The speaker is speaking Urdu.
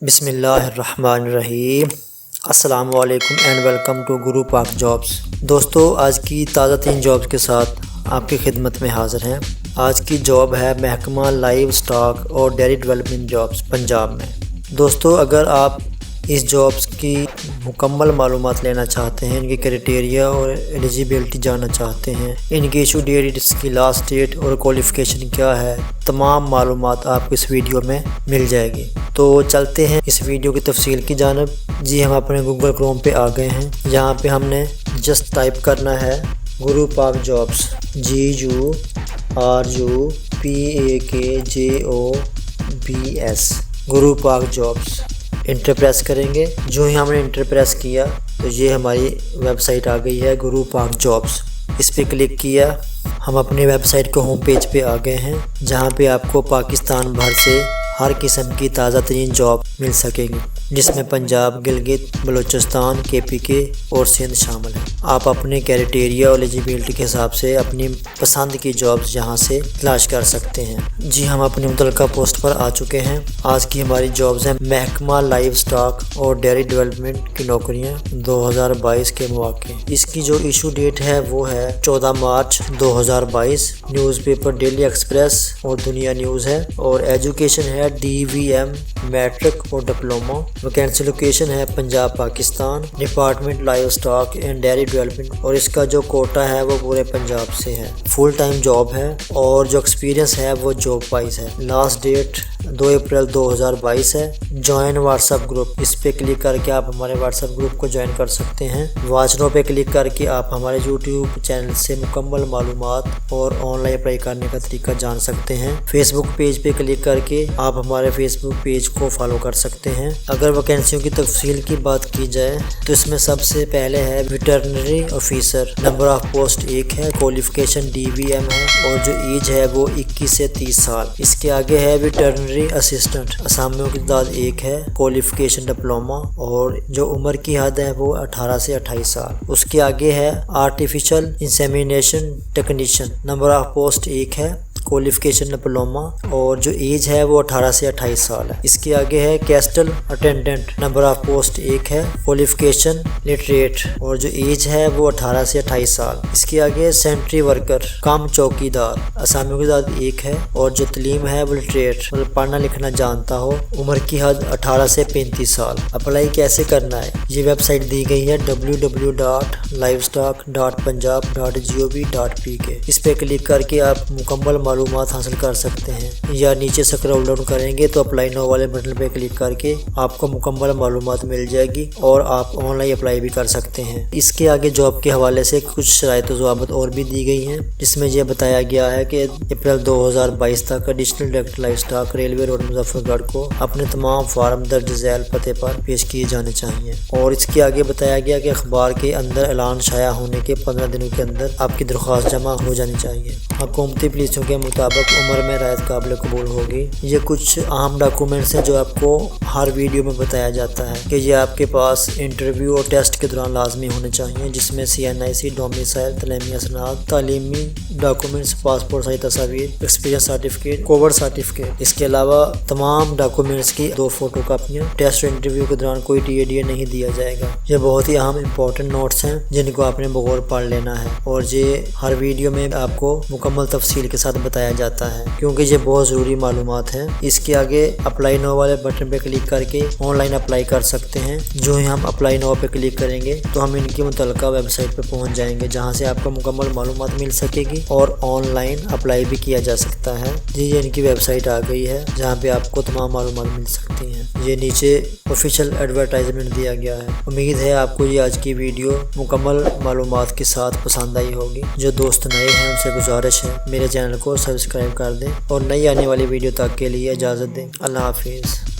بسم اللہ الرحمن الرحیم۔ السلام علیکم اینڈ ویلکم ٹو گرو پاک جابس۔ دوستو، آج کی تازہ ترین جابس کے ساتھ آپ کی خدمت میں حاضر ہیں۔ آج کی جاب ہے محکمہ لائیو سٹاک اور ڈیری ڈیولپمنٹ جابس پنجاب میں۔ دوستو، اگر آپ اس جابس کی مکمل معلومات لینا چاہتے ہیں، ان کی کرائٹیریا اور ایلیجیبلٹی جاننا چاہتے ہیں، ان کی ایشو ڈیٹ، اس کی لاسٹ ڈیٹ اور کوالیفیکیشن کیا ہے، تمام معلومات آپ کو اس ویڈیو میں مل جائے گی۔ تو چلتے ہیں اس ویڈیو کی تفصیل کی جانب۔ جی، ہم اپنے گوگل کروم پہ آ گئے ہیں۔ یہاں پہ ہم نے جسٹ ٹائپ کرنا ہے گرو پاک جابس، GURUPAKJOBS، گرو پاک جابس۔ انٹر پریس کریں گے۔ جو ہی ہم نے انٹر پریس کیا تو یہ ہماری ویب سائٹ آ گئی ہے گرو پاک جابس۔ اس پہ کلک کیا، ہم اپنے ویب سائٹ کے ہوم پیج پہ آ گئے ہیں، جہاں پہ آپ کو پاکستان بھر سے ہر قسم کی تازہ ترین جاب مل سکے گی، جس میں پنجاب، گلگت، بلوچستان، KPK اور سندھ شامل ہیں۔ آپ اپنے کرائٹیریا اور ایلیجیبلٹی کے حساب سے اپنی پسند کی جابس یہاں سے تلاش کر سکتے ہیں۔ جی، ہم اپنی متعلقہ پوسٹ پر آ چکے ہیں۔ آج کی ہماری جابس ہیں محکمہ لائیو سٹاک اور ڈیری ڈیولپمنٹ کی نوکریاں 2022 کے مواقع۔ اس کی جو ایشو ڈیٹ ہے وہ ہے 14 March 2022۔ News paper daily express اور دنیا نیوز ہے، اور ایجوکیشن ہے DVM میٹرک اور ڈپلوما۔ ویکینسی لوکیشن ہے Punjab Pakistan, department live stock and dairy development, اور اس کا جو کوٹا ہے وہ پورے پنجاب سے ہے۔ فل ٹائم جاب ہے، اور جو ایکسپیرینس ہے وہ جاب وائز ہے۔ لاسٹ ڈیٹ 2 اپریل 2022 ہے۔ جوائن واٹس ایپ گروپ، اس پہ کلک کر کے آپ ہمارے واٹس ایپ گروپ کو جوائن کر سکتے ہیں۔ واچ نو پہ کلک کر کے آپ ہمارے YouTube چینل سے مکمل معلومات اور آن لائن اپلائی کرنے کا طریقہ جان سکتے ہیں۔ فیس بک پیج پہ کلک کر کے آپ ہمارے فیس بک پیج کو فالو کر سکتے ہیں۔ اگر ویکینسیوں کی تفصیل کی بات کی جائے تو اس میں سب سے پہلے ہے veterinary officer, number of post 1 ہے، کوالیفیکیشن DVM ہے، اور جو ایج ہے وہ 21 سے 30 سال۔ اس کے آگے ہے ویٹرنری اسسٹنٹ، اسامیوں کی تعداد 1 ہے، کوالیفیکیشن ڈپلوما، اور جو عمر کی حد ہے وہ 18 سے 28 سال۔ اس کے آگے ہے artificial insemination technician, number of post 1 ہے، کوالیفیکیشن ڈپلوما، اور جو ایج ہے وہ 18 سے 28 سال ہے۔ اس کے آگے ہے کیسٹل اٹینڈنٹ، نمبر آف پوسٹ 1 ہے، کوالیفیکیشن لٹریٹ، اور جو ایج ہے وہ 18 سے 28 سال۔ اس کے آگے سینٹری ورکر کم چوکیدار، اسامیوں کی تعداد 1 ہے، اور جو تعلیم ہے وہ لٹریٹ، مطلب پڑھنا لکھنا جانتا ہو، عمر کی حد 18 سے 35 سال۔ اپلائی کیسے کرنا ہے؟ یہ ویب سائٹ دی گئی ہے www.livestock.punjab.gov.pk۔ اس پہ کلک کر کے آپ مکمل معلومات حاصل کر سکتے ہیں، یا نیچے سکرول ڈاؤن کریں گے تو اپلائی نو والے بٹن پہ کلک کر کے آپ کو مکمل معلومات مل جائے گی، اور آپ آن لائن اپلائی بھی کر سکتے ہیں۔ اس کے آگے جاب کے حوالے سے کچھ شرائط و ضوابط اور بھی دی گئی ہیں، جس میں یہ بتایا گیا ہے کہ اپریل 2022 تک additional director life stock railway road Muzaffar گڑھ کو اپنے تمام فارم درج ذیل پتے پر پیش کیے جانے چاہیے۔ اور اس کے آگے بتایا گیا کہ اخبار کے اندر اعلان شائع ہونے کے 15 دنوں کے اندر آپ کی درخواست جمع ہو جانی چاہیے۔ حکومتی پالیسیوں کے مطابق عمر میں رعایت قابل قبول ہوگی۔ یہ کچھ اہم ڈاکومنٹس ہیں جو آپ کو ہر ویڈیو میں بتایا جاتا ہے کہ یہ آپ کے پاس انٹرویو اور ٹیسٹ کے دوران لازمی ہونے چاہیے، جس میں CNIC، ڈومیسائل، تعلیمی اسناد، تعلیمی ڈاکومنٹس، پاسپورٹ سائز تصاویر، ایکسپیرینس سرٹیفکیٹ، کووڈ سرٹیفکیٹ۔ اس کے علاوہ تمام ڈاکومنٹس کی 2 فوٹو کاپیاں۔ ٹیسٹ اور انٹرویو کے دوران کوئی TADA نہیں دیا جائے گا۔ یہ بہت ہی اہم امپورٹنٹ نوٹس ہیں جن کو آپ نے بغور پڑھ لینا ہے، اور یہ ہر ویڈیو میں آپ کو مکمل تفصیل کے ساتھ بتایا جاتا ہے، کیونکہ یہ بہت ضروری معلومات ہیں۔ اس کے آگے اپلائی نو والے بٹن پہ کلک کر کے آن لائن اپلائی کر سکتے ہیں۔ جو ہی ہم اپلائی نو پہ کلک کریں گے تو ہم ان کی متعلقہ ویب سائٹ پہ پہنچ جائیں گے، جہاں سے آپ کو مکمل معلومات مل سکے گی اور آن لائن اپلائی بھی کیا جا سکتا ہے۔ یہ ان کی ویب سائٹ آ گئی ہے، جہاں پہ آپ کو تمام معلومات مل سکتی ہیں۔ یہ نیچے آفیشیل ایڈورٹائزمنٹ دیا گیا ہے۔ امید ہے آپ کو یہ آج کی ویڈیو مکمل معلومات کے ساتھ پسند آئی ہوگی۔ جو دوست نئے ہیں ان سے گزارش ہے میرے چینل کو سبسکرائب کر دیں، اور نئی آنے والی ویڈیو تک کے لیے اجازت دیں۔ اللہ حافظ۔